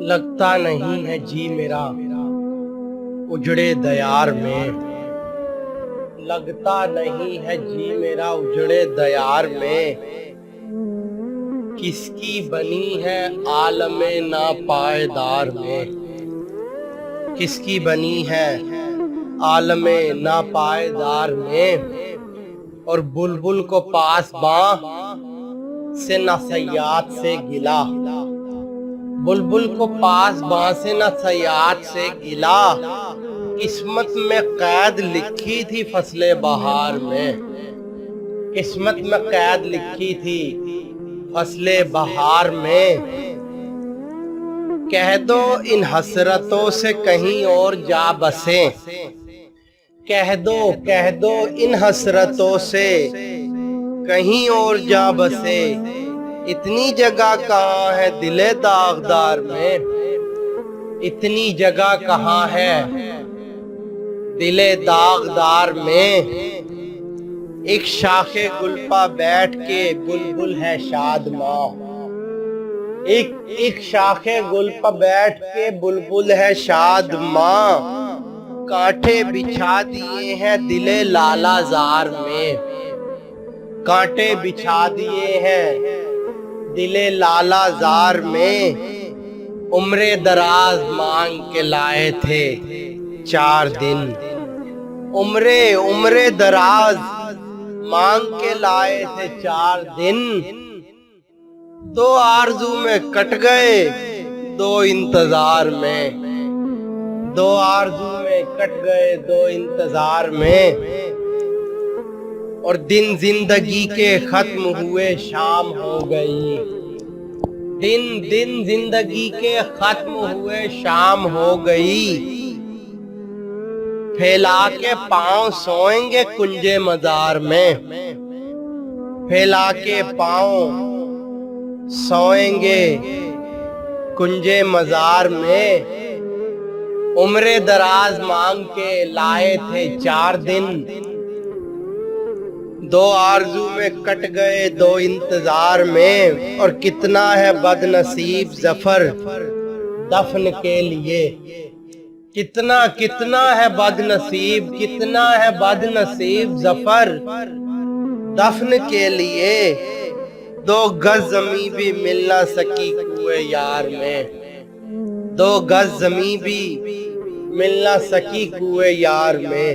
لگتا نہیں ہے جی میرا اجڑے دیار میں، لگتا نہیں ہے جی میرا اجڑے دیار میں، کس کی بنی ہے عالم ناپائیدار میں، کس کی بنی ہے عالم ناپائیدار میں، اور بلبل کو پاس باں سے نہ صیاد سے گلا، بلبل کو پاس باں سے نہ صیاد سے گلا، قسمت میں قید لکھی تھی فصل بہار میں، قسمت میں قید لکھی تھی فصل بہار میں، کہہ دو ان حسرتوں سے کہیں اور جا بسیں، کہہ دو ان حسرتوں سے کہیں اور جا بسے، اتنی جگہ کہاں ہے دل داغدار میں، اتنی جگہ کہاں ہے دل داغدار میں، ایک شاخ گل پہ بیٹھ کے بلبل ہے شادماں، ایک شاخ گل پہ بیٹھ کے بلبل ہے شادماں، کانٹے بچھا دیے ہیں دل لالا زار میں، کانٹے بچھا دیے ہیں دل لالا زار میں، عمر دراز مانگ کے لائے تھے 4 دن، عمر دراز مانگ کے لائے تھے 4 دن، 2 آرزو میں کٹ گئے 2 انتظار میں، 2 آرزو میں کٹ گئے 2 انتظار میں، اور دن زندگی کے ختم ہوئے شام ہو گئی، دن زندگی کے ختم ہوئے شام ہو گئی، پھیلا کے پاؤں سوئیں گے کنجے مزار میں، پھیلا کے پاؤں سوئیں گے کنجے مزار میں، عمر دراز مانگ کے لائے تھے 4 دن، 2 آرزو میں کٹ گئے 2 انتظار میں، اور کتنا ہے بد نصیب ظفر دفن کے لیے، کتنا ہے بد نصیب، کتنا ہے بد نصیب ظفر دفن کے لیے، 2 گز زمیں بھی مل نہ سکی کوئے یار میں، 2 گز زمیں بھی مل نہ سکی کوئے یار میں۔